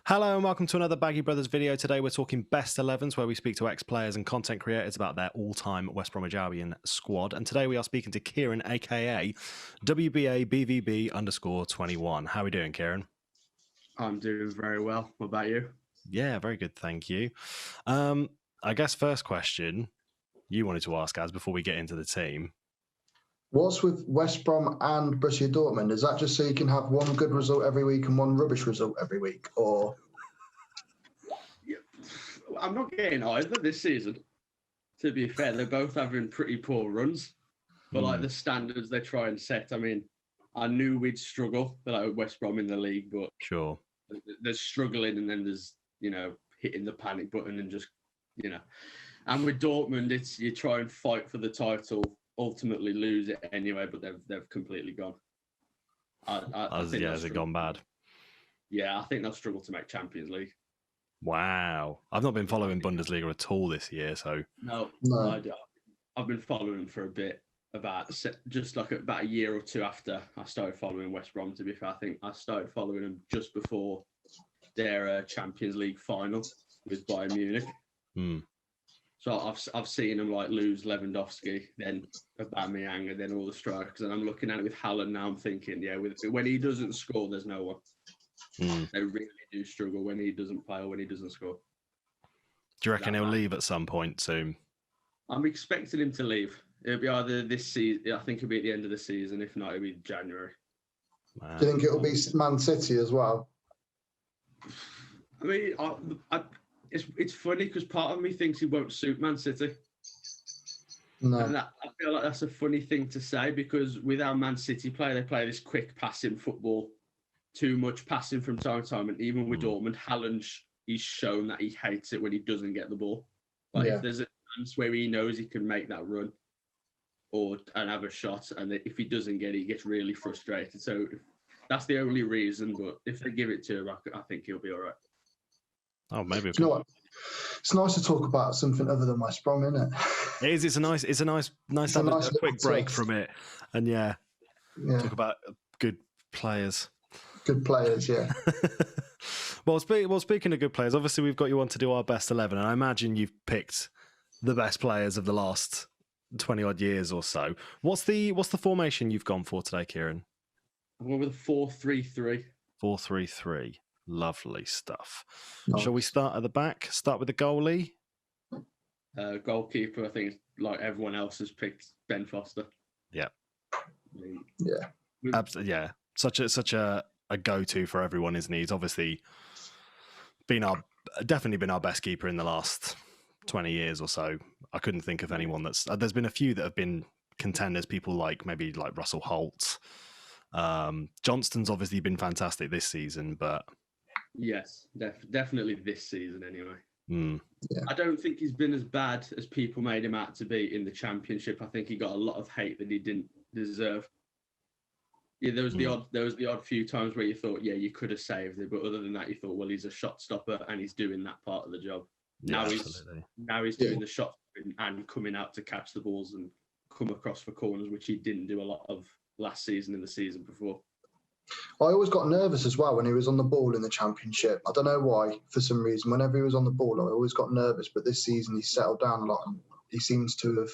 Hello and welcome to another Baggie Brothers video. Today we're talking best 11s where we speak to ex-players and content creators about their all-time West Bromwich Albion squad. And today we are speaking to Kieren, aka WBA_BVB_21. How are we doing, Kieren? I'm doing very well. What about you? Yeah, very good, thank you. I guess first question you wanted to ask us before we get into the team. What's with West Brom and Borussia Dortmund? Is that just so you can have one good result every week and one rubbish result every week? Or Yeah, I'm not getting either this season. To be fair, they're both having pretty poor runs. But like the standards they try and set, I mean, I knew we'd struggle, like West Brom in the league, but Sure. there's struggling and then there's, hitting the panic button and just, And with Dortmund, it's you try and fight for the title, ultimately lose it anyway, but they've completely gone. Has it gone bad? Yeah, I think they'll struggle to make Champions League. Wow. I've not been following Bundesliga at all this year, so... No. I've been following them for a bit, about a year or two after I started following West Brom, to be fair. I think I started following them just before their Champions League final with Bayern Munich. So I've seen them like lose Lewandowski, then Aubameyang, and then all the strikers. And I'm looking at it with Haaland now. I'm thinking, when he doesn't score, there's no one. They really do struggle when he doesn't play or when he doesn't score. Do you reckon he'll leave at some point soon? I'm expecting him to leave. It'll be either this season. I think it'll be at the end of the season. If not, it'll be January. Wow. do you think it'll be Man City as well? I mean, it's funny because part of me thinks he won't suit Man City. No. And I feel like that's a funny thing to say because with our Man City play, they play this quick passing football, too much passing from time to time. And even with Dortmund, Haaland, he's shown that he hates it when he doesn't get the ball. Like if there's a chance where he knows he can make that run and have a shot, and if he doesn't get it, he gets really frustrated. So that's the only reason. But if they give it to him, I think he'll be all right. Oh, maybe. You know what? It's nice to talk about something other than West Brom, isn't it? It is. It's a nice to have a quick break from it, and talk about good players. Good players, yeah. Well, speaking of good players, obviously we've got you on to do our best 11, and I imagine you've picked the best players of the last 20 odd years or so. What's the formation you've gone for today, Kieren? I'm going with a 4-3-3. 4-3-3. Lovely stuff. Nice. Shall we start at the back? Start with the goalie? Goalkeeper, I think, like everyone else has picked Ben Foster. Yeah. Yeah. Absolutely. Yeah. Such a go-to for everyone, isn't he? He's obviously definitely been our best keeper in the last 20 years or so. I couldn't think of anyone there's been a few that have been contenders, people like maybe like Russell Holt. Johnston's obviously been fantastic this season, but yes, definitely this season anyway. Yeah. I don't think he's been as bad as people made him out to be in the Championship. I think he got a lot of hate that he didn't deserve. Yeah, there was the odd few times where you thought, you could have saved it, but other than that, you thought, well, he's a shot stopper and he's doing that part of the job. yeah, Now he's doing the shot and coming out to catch the balls and come across for corners, which he didn't do a lot of last season and the season before. I always got nervous as well when he was on the ball in the Championship. I don't know why, for some reason. Whenever he was on the ball, I always got nervous. But this season, he's settled down a lot. And he seems to have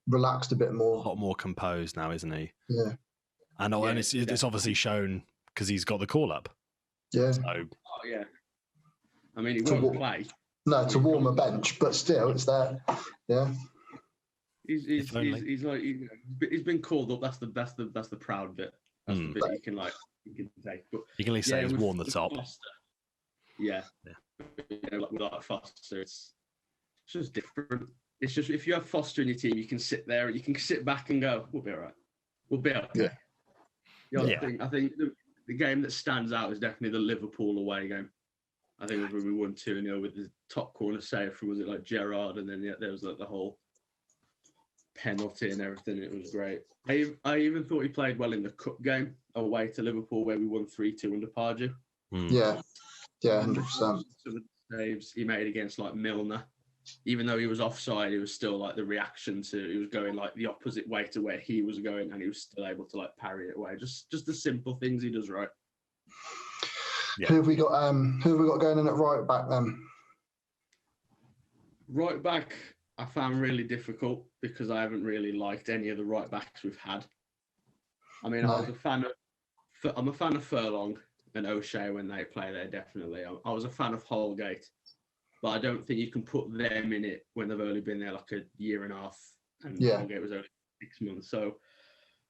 relaxed a bit more. A lot more composed now, isn't he? Yeah. And it's obviously shown because he's got the call-up. Yeah. So, yeah. I mean, he won't play. No, to warm a bench, but still, it's there. Yeah. He's been called up. That's the proud bit. That's the bit you can take. But you can at least say he's worn the top. Foster, like Foster, it's just different. It's just if you have Foster in your team, you can sit there and you can sit back and go, "We'll be all right. We'll be okay." I think the game that stands out is definitely the Liverpool away game. I think when we won 2-0 with the top corner save from, was it like Gerrard, and then there was like the whole penalty and everything. It was great. I even thought he played well in the cup game away to Liverpool where we won 3-2 under Pardew. Yeah, 100%. Some of the saves he made against like Milner, even though he was offside, it was still like the reaction to, he was going like the opposite way to where he was going, and he was still able to like parry it away. Just the simple things he does right. Yeah. Who have we got? Who have we got going in at right back then? Right back, I found really difficult because I haven't really liked any of the right backs we've had. I mean, No. I'm a fan of Furlong and O'Shea when they play there, definitely. I was a fan of Holgate, but I don't think you can put them in it when they've only been there like a year and a half, and Holgate was only 6 months. So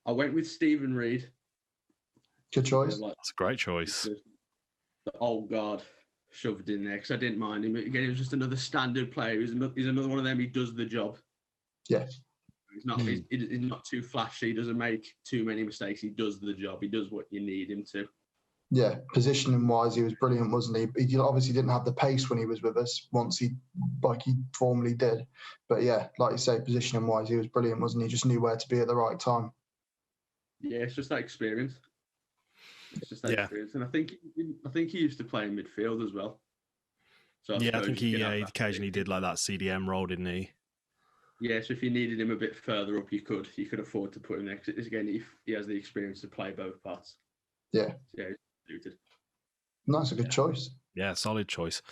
I went with Stephen Reid. Good choice. That's a great choice. The old guard shoved in there because I didn't mind him. Again, he was just another standard player. He's another one of them. He does the job. Yeah. He's not too flashy. He doesn't make too many mistakes. He does the job. He does what you need him to. Yeah, positioning wise, he was brilliant, wasn't he? He obviously didn't have the pace when he was with us once he formerly did. But yeah, like you say, positioning wise, he was brilliant, wasn't he? Just knew where to be at the right time. Yeah, it's just that experience. Experience, and I think he used to play in midfield as well. So I think he occasionally did like that CDM role, didn't he? Yeah, so if you needed him a bit further up, you could afford to put him there because again, he has the experience to play both parts. Yeah. Yeah, he's suited. That's a good choice. Yeah, solid choice.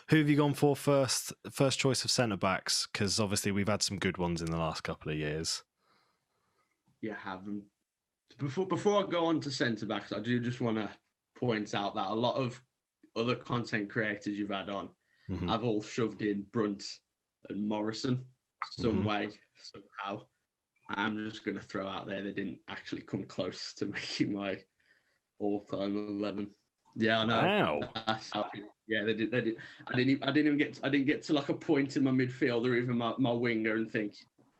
Who have you gone for first choice of centre backs? Because obviously we've had some good ones in the last couple of years. Yeah, have them. Before I go on to centre backs, I do just want to point out that a lot of other content creators you've had on, I've all shoved in Brunt and Morrison some way, somehow. I'm just going to throw out there they didn't actually come close to making my all-time 11. Yeah, I know. Wow. Yeah, they did. I didn't get to like a point in my midfield or even my winger and think,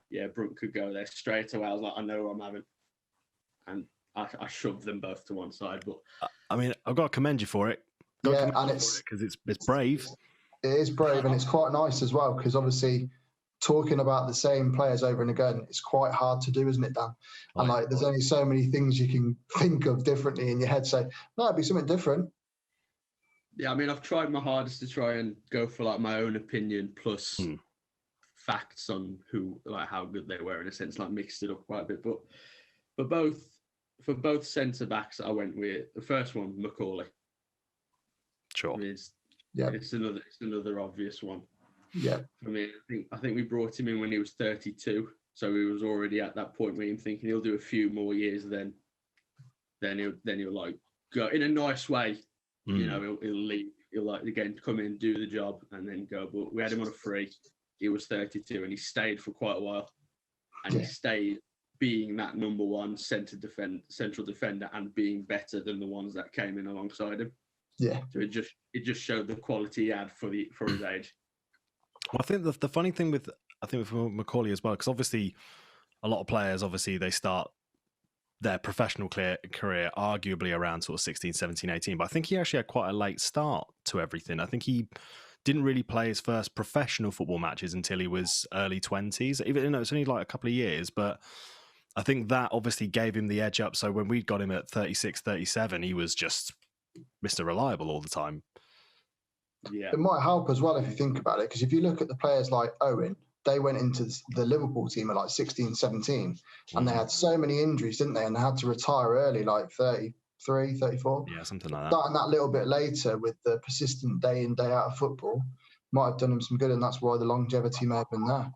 yeah, Brunt could go there straight away. I was like, I know who I'm having. And I shoved them both to one side. But I mean, I've got to commend you for it. And it's because it's brave. It is brave, and it's quite nice as well. Because obviously, talking about the same players over and again, it's quite hard to do, isn't it, Dan? And like, there's only so many things you can think of differently in your head. So, no, it'd be something different. Yeah, I mean, I've tried my hardest to try and go for like my own opinion plus facts on how good they were in a sense, like mixed it up quite a bit. But for both centre backs, I went with the first one, Macaulay. Sure. I mean, it's another obvious one. Yeah. I mean, I think we brought him in when he was 32, so he was already at that point where I'm thinking he'll do a few more years, then he'll like go in a nice way. You know, he'll leave. He'll like again come in, do the job, and then go. But we had him on a free. He was 32, and he stayed for quite a while, and he stayed being that number one central defender, and being better than the ones that came in alongside him. Yeah. So it just showed the quality he had for his age. Well, I think the funny thing with Macaulay as well, because obviously a lot of players, they start their professional career arguably around sort of 16, 17, 18. But I think he actually had quite a late start to everything. I think he didn't really play his first professional football matches until he was early 20s. Even though it's only like a couple of years, but I think that obviously gave him the edge up. So when we got him at 36, 37, he was just Mr. Reliable all the time. Yeah. It might help as well if you think about it, because if you look at the players like Owen, they went into the Liverpool team at like 16, 17, and they had so many injuries, didn't they? And they had to retire early, like 33, 34. Yeah, something like that. Starting that little bit later with the persistent day in, day out of football might have done him some good, and that's why the longevity may have been there.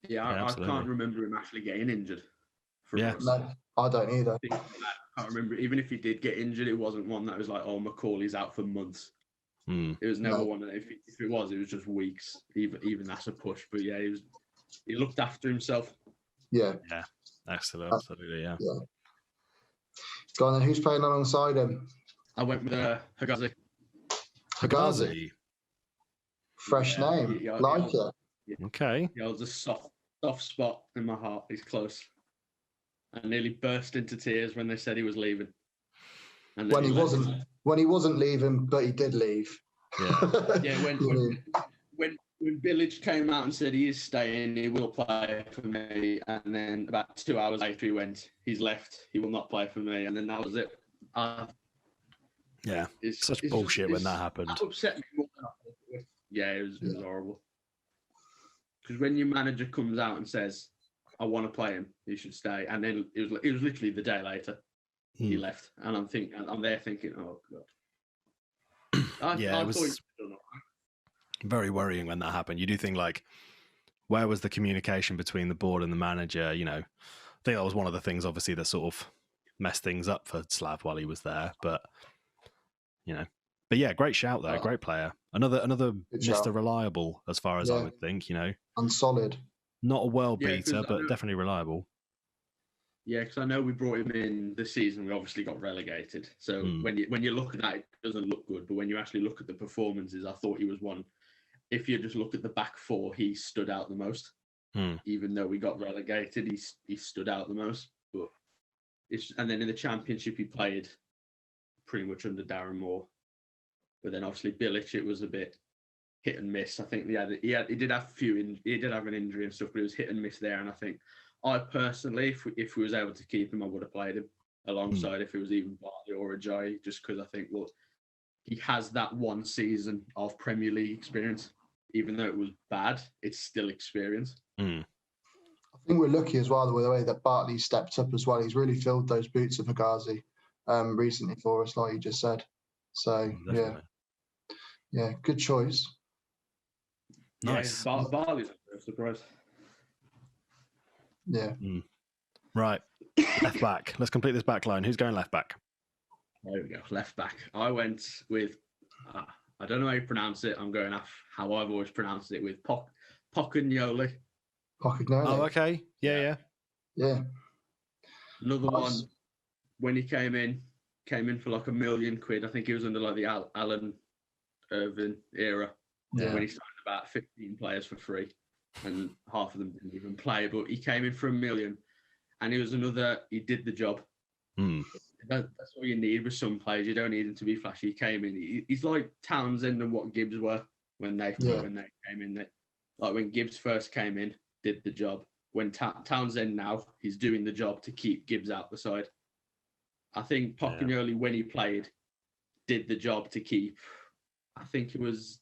Yeah, I can't remember him actually getting injured. No, I don't either. I can't remember. Even if he did get injured, it wasn't one that was like, oh, Macaulay's out for months. It was never one. If it was just weeks. Even that's a push. But yeah, he looked after himself. Yeah. Yeah. Absolutely. Yeah. Go on then. Who's playing alongside him? I went with Hagazi. Hagazi. Fresh name. Like it. Yeah. Okay. Yeah, it was a soft spot in my heart. He's close. I nearly burst into tears when they said he was leaving. And when he wasn't leaving, but he did leave. Yeah. Yeah. When Village came out and said he is staying, he will play for me, and then about 2 hours later he went, he's left, he will not play for me, and then that was it. Yeah. It's such bullshit when that happened. That upset me more than I thought it would. Yeah, it was horrible. Because when your manager comes out and says, I want to play him, he should stay, and then it was literally the day later he left, and I'm there thinking, oh god. Yeah, it thought he was done all very worrying when that happened. You do think like, where was the communication between the board and the manager? You know, I think that was one of the things, obviously, that sort of messed things up for Slav while he was there. But yeah, great shout there, great player. Another Good shout. Mr. Reliable, as far as I Yeah. would think. You know, And solid. not a world Yeah, 'cause beater, I but know- definitely reliable. Yeah, because I know we brought him in this season. We obviously got relegated. So when you look at that, it doesn't look good. But when you actually look at the performances, I thought he was one. If you just look at the back four, he stood out the most. Even though we got relegated, he stood out the most. But and then in the Championship, he played pretty much under Darren Moore. But then obviously Bilic, it was a bit hit and miss. I think he did have he did have an injury and stuff, but it was hit and miss there. And I think I personally, if we was able to keep him, I would have played him alongside if it was even Bartley or Ajayi, just because I think, well, he has that one season of Premier League experience. Even though it was bad, it's still experience. I think we're lucky as well with the way that Bartley stepped up as well. He's really filled those boots of Fugazi recently for us, like you just said. So Definitely. yeah, good choice. Nice. Yeah, Bartley's a surprise. Yeah. Right. Left back. Let's complete this back line. Who's going left back? There we go. Left back. I went with, I don't know how you pronounce it. I'm going off how I've always pronounced it with Pocagnoli. Pocagnoli. Oh, okay. Yeah. Another one, when he came in for like £1 million. I think he was under like the Alan Irvin era. Yeah. When he signed about 15 players for free and half of them didn't even play, but he came in for £1 million and he did the job. That's all you need with some players. You don't need him to be flashy. He came in. He's like Townsend and what Gibbs were when they came in. Like when Gibbs first came in, did the job. When Townsend now, he's doing the job to keep Gibbs out the side. I think Pocagnoli, when he played, did the job to keep. I think it was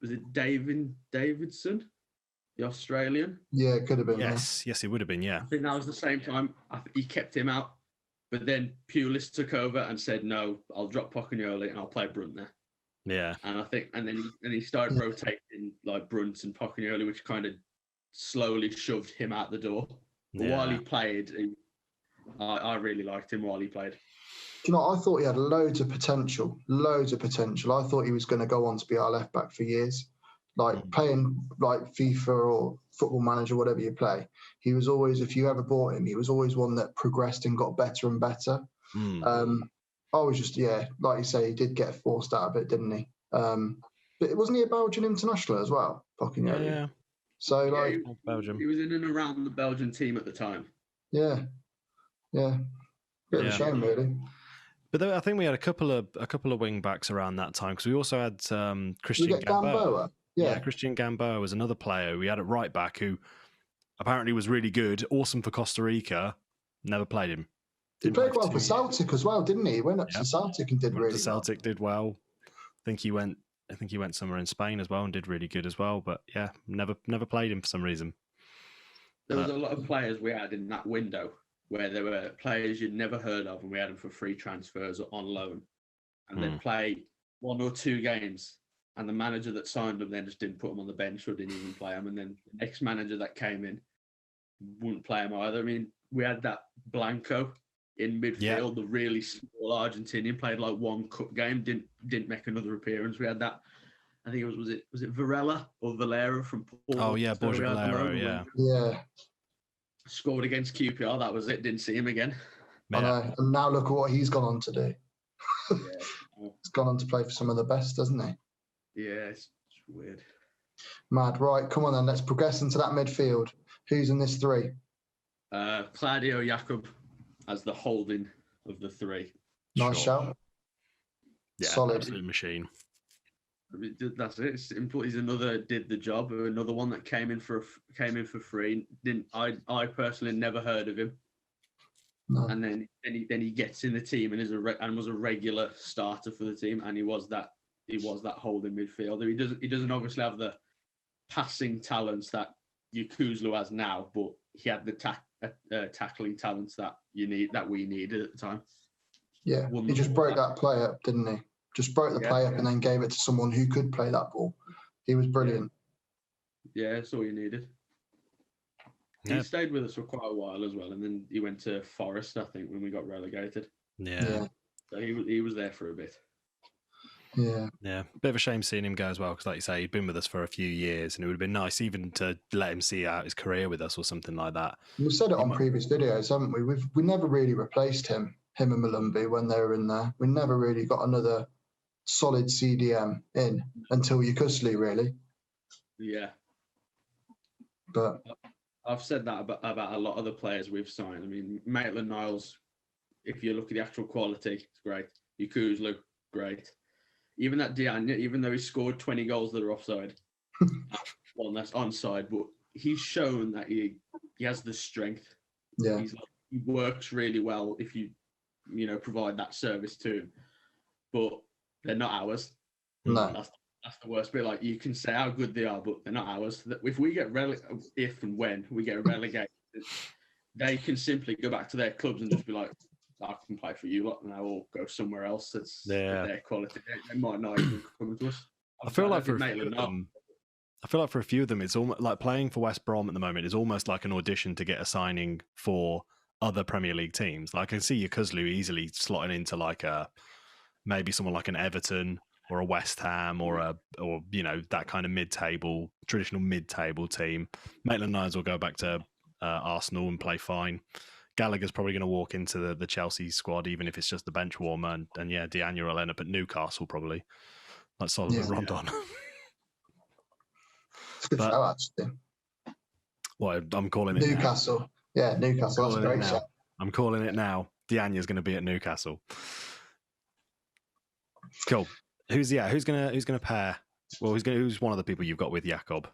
it Davidson, the Australian? Yeah, it could have been. Yes, it would have been. Yeah, I think that was the same time. He kept him out. But then Pulis took over and said, "No, I'll drop Pocagnoli and I'll play Brunt there." Yeah, and I think, and then he started rotating like Brunt and Pocagnoli, which kind of slowly shoved him out the door. But while he played, I really liked him while he played. Do you know, I thought he had loads of potential. I thought he was going to go on to be our left back for years. Like playing like FIFA or Football Manager, whatever you play, he was always, if you ever bought him, he was always one that progressed and got better and better. I was just, like you say, he did get forced out of it, didn't he? But wasn't he a Belgian international as well, Pocagnoli? Yeah. So Belgium. He was in and around the Belgian team at the time. Yeah. Bit of a shame, really. But I think we had a couple of wing backs around that time because we also had Christian Gamboa. Yeah, Christian Gamboa was another player we had at right back who apparently was really good, awesome for Costa Rica. Never played him. He played well for Celtic as well, didn't he? He went up to Celtic and did really well. Celtic did well. I think he went somewhere in Spain as well and did really good as well. But yeah, never played him for some reason. There was a lot of players we had in that window where there were players you'd never heard of, and we had them for free transfers or on loan, and they'd play 1 or 2 games. And the manager that signed them then just didn't put them on the bench or didn't even play them. And then the next manager that came in wouldn't play them either. I mean, we had that Blanco in midfield, the really small Argentinian, played like 1 cup game, didn't make another appearance. We had that, I think was it Varela or Valera from Porto? Oh yeah, Borja Valera, yeah. Scored against QPR, that was it. Didn't see him again. I know. And now look at what he's gone on to do. He's gone on to play for some of the best, hasn't he? Yeah, it's weird. Mad. Right, come on then. Let's progress into that midfield. Who's in this 3? Claudio Jakob as the holding of the 3. Nice shout. Yeah, solid. Absolute machine. That's it. It's simple. He's another did the job. Another one that came in for free. I personally never heard of him. No. And then he gets in the team and was a regular starter for the team, and he was that holding midfielder. He doesn't obviously have the passing talents that Kuzlu has now, but he had the tackling talents that we needed at the time. Yeah, he just broke that play up, didn't he? Just broke the play up and then gave it to someone who could play that ball. He was brilliant. Yeah, that's all you needed. He stayed with us for quite a while as well, and then he went to Forest, I think, when we got relegated. Yeah. So he was there for a bit. Yeah. Yeah. Bit of a shame seeing him go as well, because like you say, he'd been with us for a few years, and it would have been nice even to let him see out his career with us or something like that. We've said it on previous videos, haven't we? We never really replaced him and Malumbi when they were in there. We never really got another solid CDM in until Yokusli, really. Yeah. But I've said that about a lot of the players we've signed. I mean, Maitland-Niles, if you look at the actual quality, it's great. Yokuslu, great. Even that Diagne, even though he scored 20 goals that are offside, well, that's onside, but he's shown that he has the strength. Yeah. He works really well if you provide that service to him. But they're not ours. No. That's the worst bit. Like, you can say how good they are, but they're not ours. If we get if and when we get relegated, they can simply go back to their clubs and just be like, I can play for you lot now, or go somewhere else that's their quality. They might not even come to us. I feel like for a few of them, it's almost like playing for West Brom at the moment is almost like an audition to get a signing for other Premier League teams. Like, I can see Yokuslu easily slotting into like maybe someone like an Everton or a West Ham or that kind of traditional mid-table team. Maitland-Niles will go back to Arsenal and play fine. Gallagher's probably going to walk into the Chelsea squad, even if it's just the bench warmer. And Diagne will end up at Newcastle probably, like Solomon Rondon. It's a good show, actually. Well, I'm calling it Newcastle. Now. Yeah, Newcastle. That's a great show. I'm calling it now. Diagne's going to be at Newcastle. Cool. Who's gonna pair? Well, who's one of the people you've got with Jakob?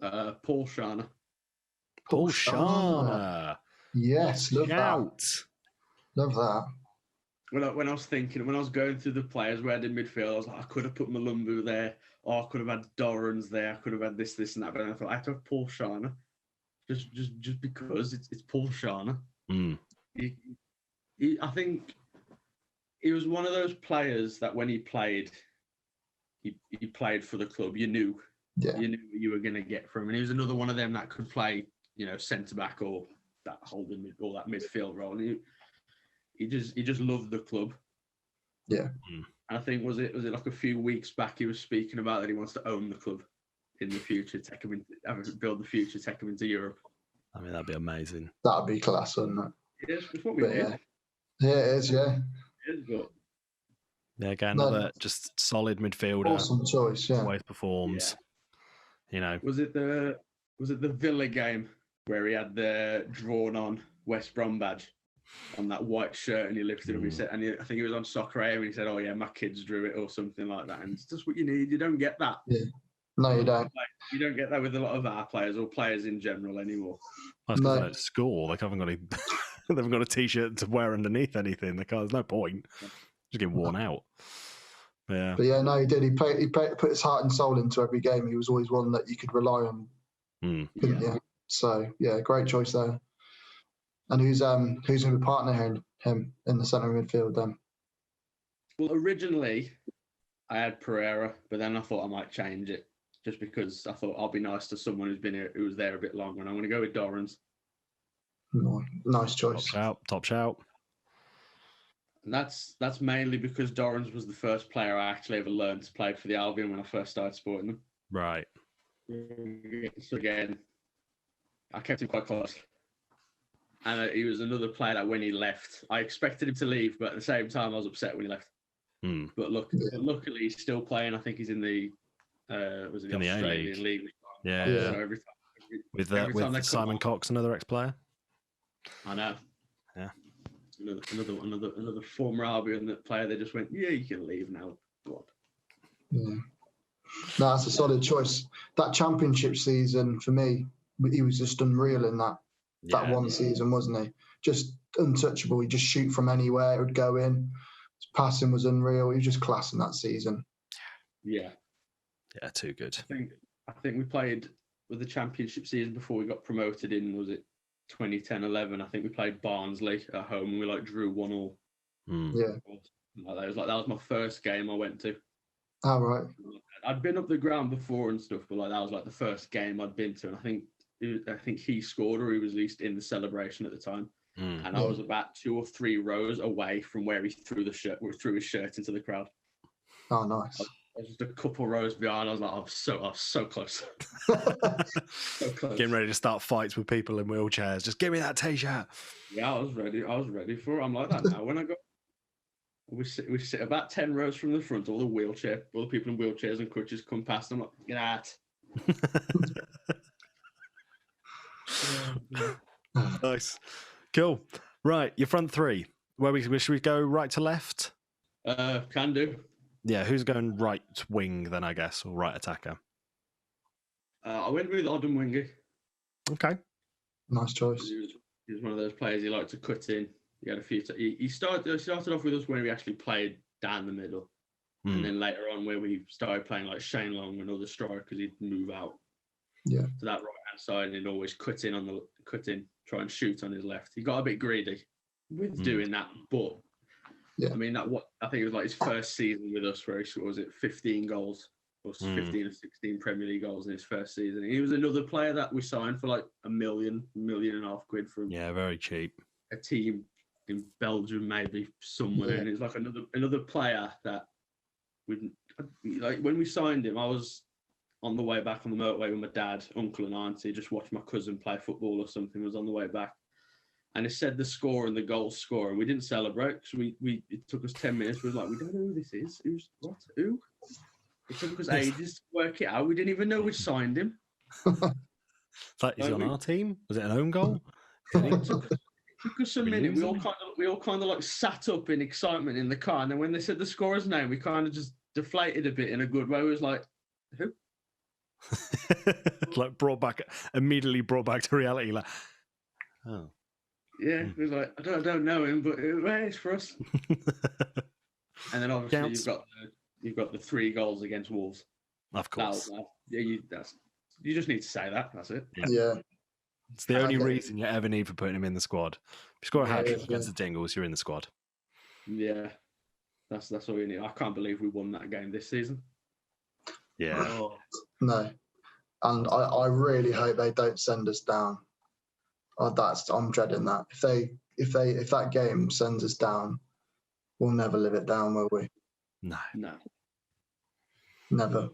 Paul Scharner. Paul Scharner. Yes, love that. Love that. When I was going through the players we had in midfield, I was like, I could have put Malumbu there, or I could have had Dorrans there, I could have had this, and that, but I thought I had to have Paul Scharner, just because it's Paul Scharner. Mm. I think he was one of those players that when he played, he played for the club. You knew what you were going to get from him. And he was another one of them that could play, centre back or that holding mid or that midfield role. And he just loved the club. Yeah. And I think was it like a few weeks back he was speaking about that he wants to own the club in the future, build the future, take him into Europe. I mean, that'd be amazing. That'd be class, wouldn't it? It's what we did. Yeah, it is. Yeah. Yeah, again, another just solid midfielder. Awesome choice. Yeah. Always performs. Yeah. Was it the Villa game where he had the drawn-on West Brom badge on that white shirt and he lifted up? He said, I think he was on Soccer AM and he said, "Oh yeah, my kids drew it" or something like that. And it's just what you need. You don't get that. Yeah. No, you don't. You don't get that with a lot of our players or players in general anymore. That's because at school they haven't got they haven't got a t-shirt to wear underneath anything. There's no point. Just get worn out. Yeah. But yeah, no, he did. He put his heart and soul into every game. He was always one that you could rely on. Couldn't you? So yeah, great choice there. And who's going to be partnering him in the centre midfield then? Well, originally I had Pereira, but then I thought I might change it just because I thought I'll be nice to someone who was there a bit longer, and I'm going to go with Dorrans. Nice choice. Top shout. And that's mainly because Dorrans was the first player I actually ever learned to play for the Albion when I first started supporting them. Right. So again, I kept him quite close. And he was another player that when he left, I expected him to leave, but at the same time, I was upset when he left. But luckily, he's still playing. I think he's in the Australian League. Yeah. So with Simon Cox, another ex-player. I know. Yeah. Another former Albion player. They just went, yeah, you can leave now. Go on. Yeah. No, that's a solid choice. That championship season for me, he was just unreal in that one season, wasn't he? Just untouchable. He'd just shoot from anywhere. It would go in. His passing was unreal. He was just class in that season. Yeah. Yeah, too good. I think we played with the championship season before we got promoted in, was it 2010-11? I think we played Barnsley at home and we drew 1-1. Yeah. That was my first game I went to. Oh, right. I'd been up the ground before and stuff, but like that was like the first game I'd been to, and I think he scored, or he was at least in the celebration at the time. And I was about 2 or 3 rows away from where he threw his shirt into the crowd. Oh, nice. I was just a couple rows behind. I was like, I was so close. So close. Getting ready to start fights with people in wheelchairs. Just give me that t-shirt. Yeah, I was ready for it. I'm like that now. When I go, we sit about 10 rows from the front. All the people in wheelchairs and crutches come past. I'm like, get out. Nice. Cool. Right, your front three. Should we go right to left? Can do. Yeah, who's going right wing then, I guess, or right attacker? I went with Odom Wingy. Okay. Nice choice. He was one of those players he liked to cut in. He had a few. He started off with us when we actually played down the middle, and then later on where we started playing like Shane Long and other strikers, he'd move out to that right hand side and he'd always cut in, try and shoot on his left. He got a bit greedy with doing that, but I mean I think it was like his first season with us where he scored 15 goals or 15 or 16 Premier League goals in his first season. He was another player that we signed for like £1 million and a half quid from very cheap. A team in Belgium, maybe somewhere, and it's like another player that we like. When we signed him, I was on the way back on the motorway with my dad, uncle, and auntie. Just watched my cousin play football or something. Was on the way back, and it said the score and the goal score, and we didn't celebrate because it took us 10 minutes. We were like, we don't know who this is. Who's what? Who? It took us ages to work it out. We didn't even know we signed him. Like, is he on our team? Was it an own goal? Took us a minute. We all kind of like sat up in excitement in the car, and then when they said the scorer's name, we kind of just deflated a bit in a good way. It was like, who? Like immediately brought back to reality. Like, oh, yeah. It was like, I don't know him, but it's for us. And then obviously you've got the 3 goals against Wolves. Of course. You just need to say that. That's it. Yeah. It's the only reason you ever need for putting him in the squad. If you score a hat-trick against the Dingles, you're in the squad. Yeah. That's all you need. I can't believe we won that game this season. Yeah. No. And I really hope they don't send us down. I'm dreading that. If that game sends us down, we'll never live it down, will we? No. Never.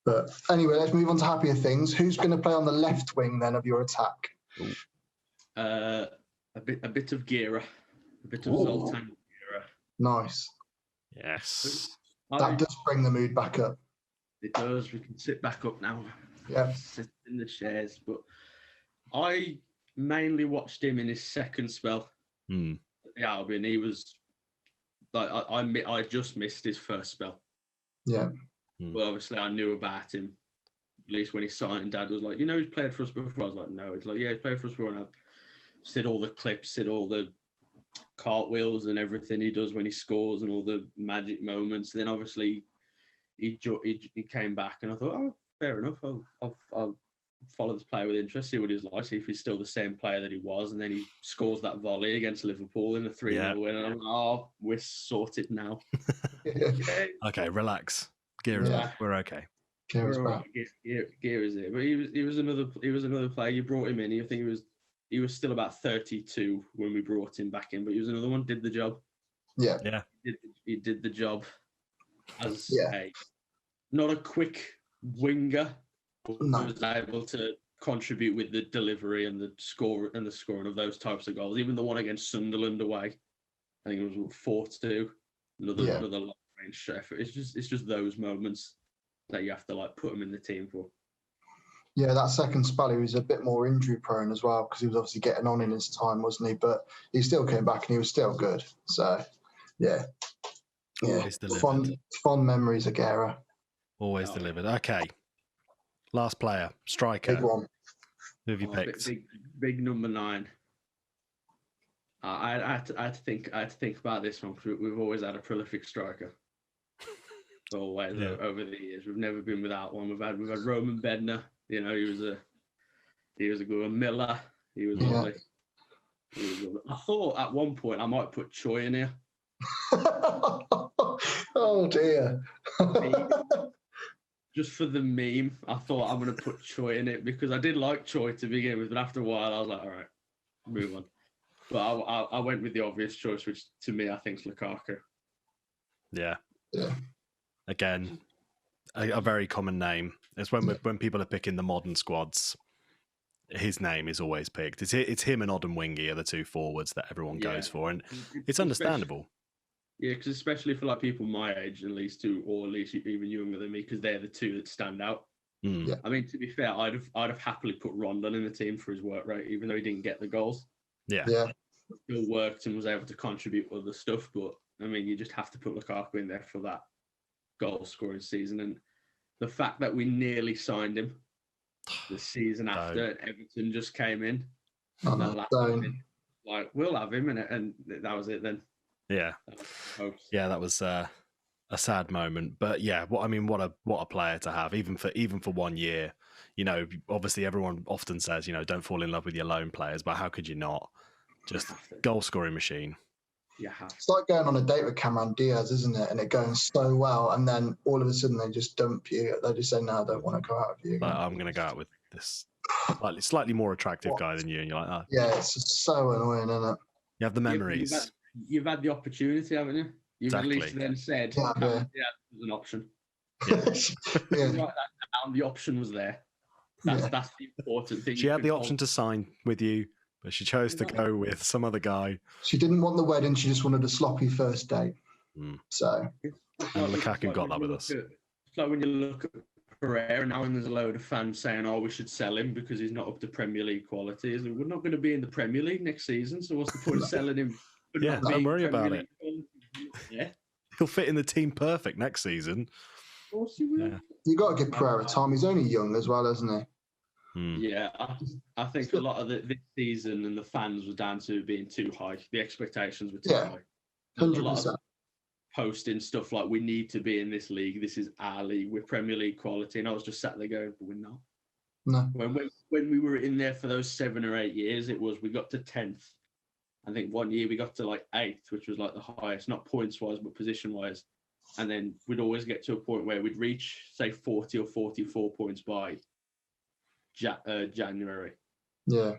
But anyway, let's move on to happier things. Who's going to play on the left wing then of your attack? A bit of Gira, a bit of Zoltan Gira. Nice. Yes. That does bring the mood back up. It does. We can sit back up now. Yeah. Sit in the chairs. But I mainly watched him in his second spell. At Albion. He was like I just missed his first spell. Yeah. But obviously I knew about him. At least when he signed, Dad was like, he's played for us before. I was like, no. It's like, yeah, he's played for us before. And I've seen all the clips, seen all the cartwheels and everything he does when he scores and all the magic moments. And then obviously he came back and I thought, oh, fair enough. I'll follow this player with interest, see what he's like, see if he's still the same player that he was. And then he scores that volley against Liverpool in a 3-0 win. And I'm like, oh, we're sorted now. Okay, relax. Gear is back. We're okay. Gear is back. Gear is it. But he was another player. You brought him in. I think he was still about 32 when we brought him back in, but he was another one. Did the job. Yeah. He did the job as not a quick winger, but was able to contribute with the delivery and the scoring of those types of goals. Even the one against Sunderland away, I think it was 4-2. Another long range effort. It's just those moments that you have to like put him in the team for. Yeah, that second spell, he was a bit more injury prone as well because he was obviously getting on in his time, wasn't he? But he still came back and he was still good. So, yeah. Fond memories of Guerra. Always delivered. Okay. Last player, striker. Big one. Who have you picked? Big number 9. I had to think about this one because we've always had a prolific striker. Always over the years, we've never been without one. We've had Roman Bednar. He was a good one. Miller. He was lovely. I thought at one point I might put Choi in here. Oh dear. Just for the meme, I thought I'm going to put Choi in it because I did like Choi to begin with, but after a while I was like, all right, move on. But I went with the obvious choice, which to me I think is Lukaku. Yeah. Yeah. Again, a very common name. It's when people are picking the modern squads, his name is always picked. It's him and Odemwingie are the two forwards that everyone goes for, and it's understandable. Yeah, because especially for like people my age, at least, or at least even younger than me, because they're the two that stand out. Yeah. I mean, to be fair, I'd have happily put Rondon in the team for his work rate, even though he didn't get the goals. Yeah. Still worked and was able to contribute other stuff, but I mean, you just have to put Lukaku in there for that goal scoring season. And the fact that we nearly signed him the season after Everton just came in, like we'll have him, and that was it then. Yeah, that was a sad moment, but yeah, what a player to have, even for 1 year. You know, obviously everyone often says, you know, don't fall in love with your loan players, but how could you not? Just goal scoring machine. Yeah, it's like going on a date with Cameron Diaz, isn't it? And it going so well, and then all of a sudden they just dump you. They just say, "No, I don't want to go out with you." Like, I'm going to go out with this slightly more attractive guy than you, and you're like, oh. Yeah, it's just so annoying, isn't it? You have the memories. You've had the opportunity, haven't you? You've at least then said, "Yeah, there's an option." Yeah. Write that down. The option was there. That's the important thing. She had the option to sign with you, but she chose to go with some other guy. She didn't want the wedding. She just wanted a sloppy first date. So, and Lukaku got that with us. It's like when you look at Pereira now, and there's a load of fans saying, "Oh, we should sell him because he's not up to Premier League quality." We're not going to be in the Premier League next season, so what's the point of selling him? Yeah, don't worry about it. Yeah, he'll fit in the team perfect next season. Of course he will. Yeah. You got to give Pereira time. He's only young as well, isn't he? Yeah, I think a lot of this season and the fans were down to being too high. The expectations were too high. 100%. Posting stuff like, we need to be in this league. This is our league. We're Premier League quality. And I was just sat there going, but we're not. No. When we were in there for those 7 or 8 years, we got to 10th. I think 1 year we got to like 8th, which was like the highest, not points-wise, but position-wise. And then we'd always get to a point where we'd reach, say, 40 or 44 points by January. Yeah.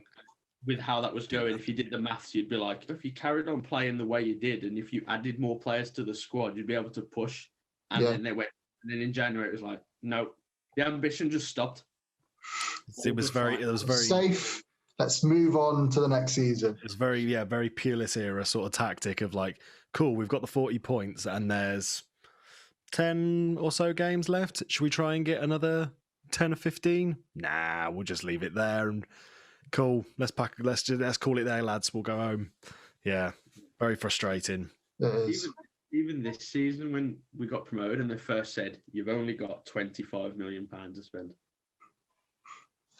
With how that was going, if you did the maths, you'd be like, if you carried on playing the way you did, and if you added more players to the squad, you'd be able to push. And then they went. And then in January, it was like, no, the ambition just stopped. It was very safe. Let's move on to the next season. It's very Pulis era sort of tactic of like, cool, we've got the 40 points, and there's 10 or so games left. Should we try and get another 10 or 15? Nah, we'll just leave it there and cool. Let's call it there, lads. We'll go home. Yeah, very frustrating. Even this season, when we got promoted and they first said, you've only got £25 million to spend.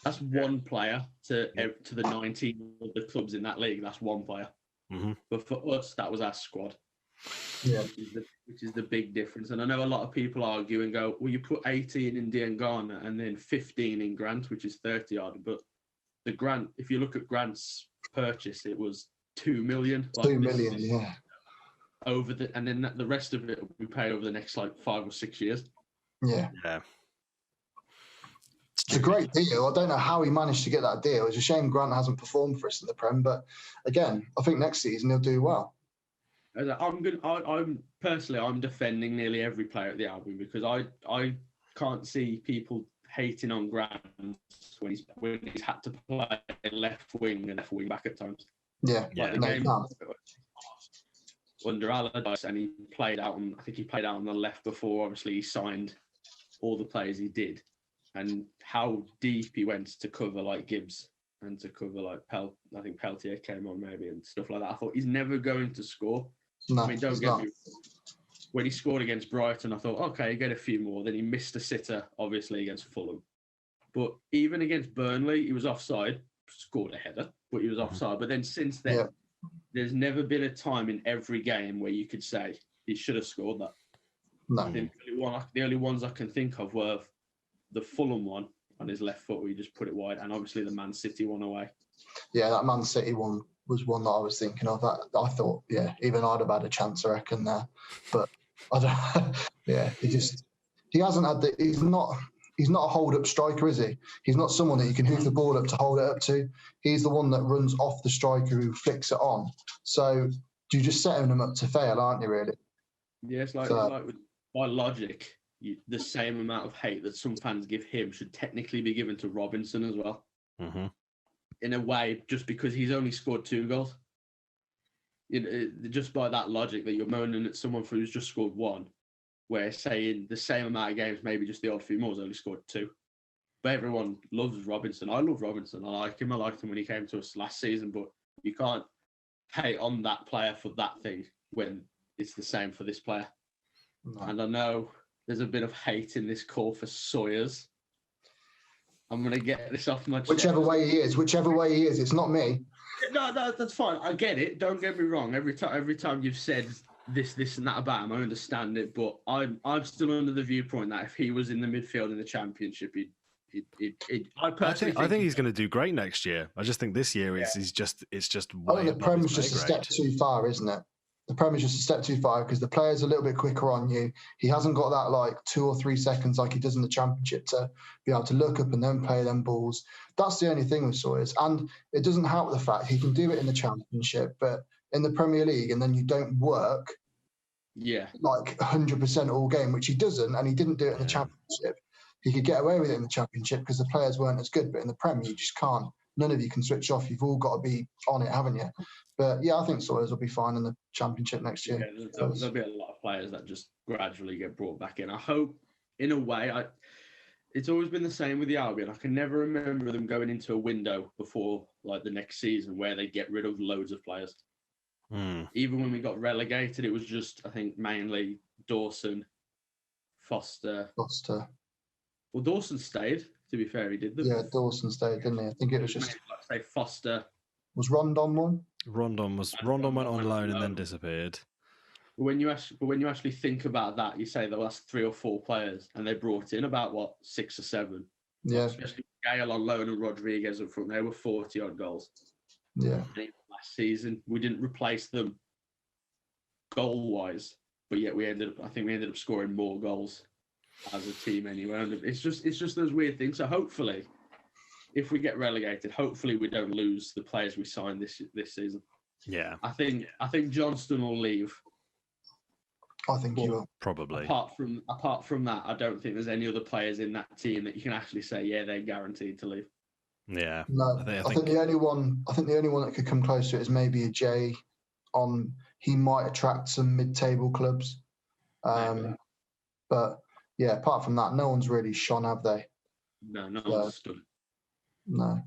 That's one player to the 19 of the clubs in that league. That's one player. Mm-hmm. But for us, that was our squad. Yeah, which is the big difference. And I know a lot of people argue and go, well, you put 18 in Diangana and then 15 in Grant, which is 30 odd. But the Grant, if you look at Grant's purchase, it was 2 million. Like 2 million, yeah. And then the rest of it we pay over the next like 5 or 6 years. Yeah. Yeah. It's a great deal. I don't know how he managed to get that deal. It's a shame Grant hasn't performed for us in the Prem, but again, I think next season he'll do well. I'm defending nearly every player at the Albion because I can't see people hating on Grant when he's had to play left wing and left wing back at times. Yeah, like the game under Allardyce, and he played out on. I think he played out on the left before. Obviously, he signed all the players he did, and how deep he went to cover like Gibbs and to cover like I think Peltier came on maybe and stuff like that. I thought he's never going to score. No, I mean, don't get me. When he scored against Brighton, I thought, okay, he get a few more. Then he missed a sitter, obviously, against Fulham. But even against Burnley, he was offside, scored a header, but he was offside. But then since then, there's never been a time in every game where you could say he should have scored that. No. I think the only ones I can think of were the Fulham one on his left foot where he just put it wide, and obviously the Man City one away. Yeah, that Man City one was one that I was thinking of. That I thought, even I'd have had a chance, I reckon, there. But I don't, yeah, he hasn't had the. He's not a hold-up striker, is he? He's not someone that you can hoof the ball up to hold it up to. He's the one that runs off the striker who flicks it on. So you're just setting him up to fail, aren't you, really? Yeah, it's like by logic, the same amount of hate that some fans give him should technically be given to Robinson as well. Mm-hmm. In a way, just because he's only scored 2 goals. Just by that logic that you're moaning at someone who's just scored 1, where saying the same amount of games, maybe just the odd few more, has only scored 2. But everyone loves Robinson. I love Robinson. I like him. I liked him when he came to us last season, but you can't hate on that player for that thing when it's the same for this player. No. And I know there's a bit of hate in this call for Sawyers. I'm going to get this off my chest. Whichever way he is, it's not me. No, that's fine. I get it. Don't get me wrong. Every time you've said this and that about him, I understand it. But I'm still under the viewpoint that if he was in the midfield in the Championship, I think he's going to do great next year. I just think this year it's just way. I think the Prem's just a step too far, isn't it? The Prem is just a step too far because the player's a little bit quicker on you. He hasn't got that like 2 or 3 seconds like he does in the Championship to be able to look up and then play them balls. That's the only thing with Sawyers. And it doesn't help the fact he can do it in the Championship, but in the Premier League, and then you don't work like 100% all game, which he doesn't, and he didn't do it in the Championship. He could get away with it in the Championship because the players weren't as good, but in the Premier, you just can't. None of you can switch off. You've all got to be on it, haven't you? But yeah, I think Sawyers will be fine in the Championship next year. Yeah, there'll be a lot of players that just gradually get brought back in. I hope, in a way, it's always been the same with the Albion. I can never remember them going into a window before like the next season where they get rid of loads of players. Even when we got relegated, it was just, I think, mainly Dawson, Foster. Well, Dawson stayed. To be fair, he did. Yeah, Dawson stayed, didn't he? I think it was just say Foster. Was Rondon one? Rondon went on loan and then disappeared. But when you actually think about that, you say the last 3 or 4 players, and they brought in about 6 or 7. Yeah. Especially Gale on loan and Rodriguez up front. They were 40 odd goals. Yeah. Last season, we didn't replace them goal wise, but yet we ended up scoring more goals as a team anyway. And it's just those weird things. So hopefully, if we get relegated, hopefully we don't lose the players we signed this season. Yeah. I think Johnston will leave. I think he will. Probably. Apart from that, I don't think there's any other players in that team that you can actually say, yeah, they're guaranteed to leave. Yeah. No, I think the only one that could come close to it is maybe a Jay. He might attract some mid-table clubs. But yeah, apart from that, no one's really shone, have they? No, one's stood. No.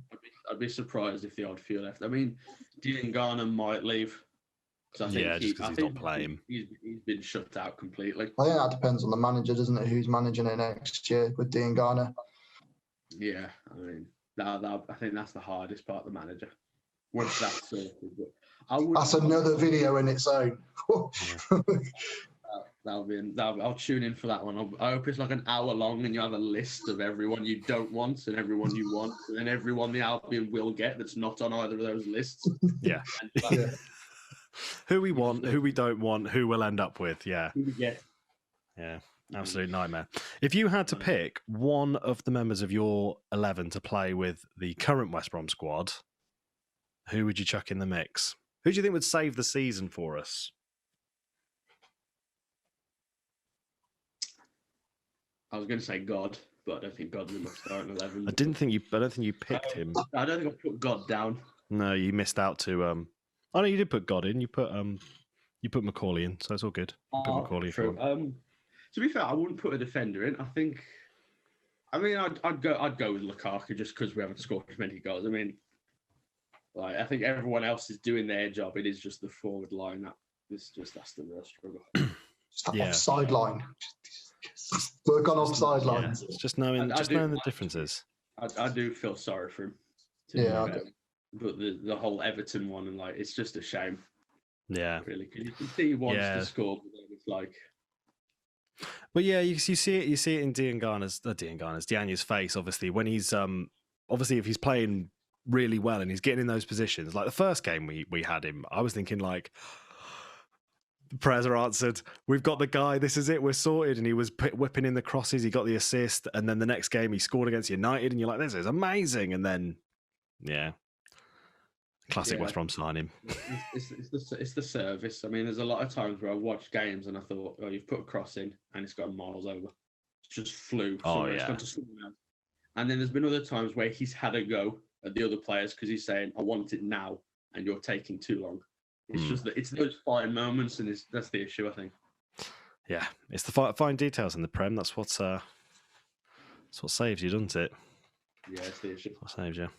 I'd be surprised if the odd few left. I mean, Diangana might leave. Just because he's not playing. He's been shut out completely. I think that depends on the manager, doesn't it? Who's managing it next year with Diangana? Yeah, I mean, I think that's the hardest part, the manager. Once that's sorted. That's another video in its own. I'll tune in for that one. I hope it's like an hour long and you have a list of everyone you don't want and everyone you want, and then everyone the Albion will get that's not on either of those lists. Yeah. Who we want, who we don't want, who we'll end up with. Yeah. Yeah. Absolute nightmare. If you had to pick one of the members of your 11 to play with the current West Brom squad, who would you chuck in the mix? Who do you think would save the season for us? I was going to say God, but I don't think God's enough starting 11. I don't think you picked him. I don't think I put God down. No, you missed out to. Oh no, you did put God in. You put Macaulay in, so it's all good. Put Macaulay true. To be fair, I wouldn't put a defender in. I'd go with Lukaku just because we haven't scored as many goals. I mean, I think everyone else is doing their job. It is just the forward line that's the real struggle. Offside line. Work on offside lines. Yeah. Just knowing the differences. I do feel sorry for him. But the whole Everton one and it's just a shame. Yeah, really, because you can see he wants to score, but then it's like. But yeah, you see it in Dianya's face. Obviously, when he's if he's playing really well and he's getting in those positions. Like the first game we had him, I was thinking The prayers are answered. We've got the guy. This is it. We're sorted. And he was whipping in the crosses. He got the assist. And then the next game, he scored against United. And you're like, this is amazing. And then, yeah. Classic West Brom signing. It's the service. I mean, there's a lot of times where I watched games and I thought, oh, you've put a cross in and it's gone miles over. It's just flew. It's gone to someone else. And then there's been other times where he's had a go at the other players because he's saying, I want it now and you're taking too long. It's just that it's those fine moments, and that's the issue, I think. Yeah, it's the fine details in the Prem. That's what saves you, doesn't it? Yeah, it's the issue. What saves you.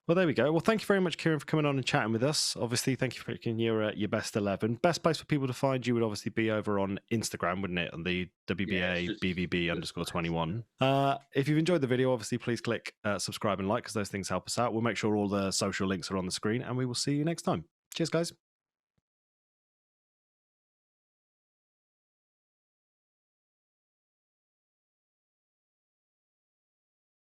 Well, there we go. Well, thank you very much, Kieren, for coming on and chatting with us. Obviously, thank you for picking your best 11. Best place for people to find you would obviously be over on Instagram, wouldn't it? On the WBA BVB_21. If you've enjoyed the video, obviously, please click subscribe and like because those things help us out. We'll make sure all the social links are on the screen, and we will see you next time. Cheers, guys.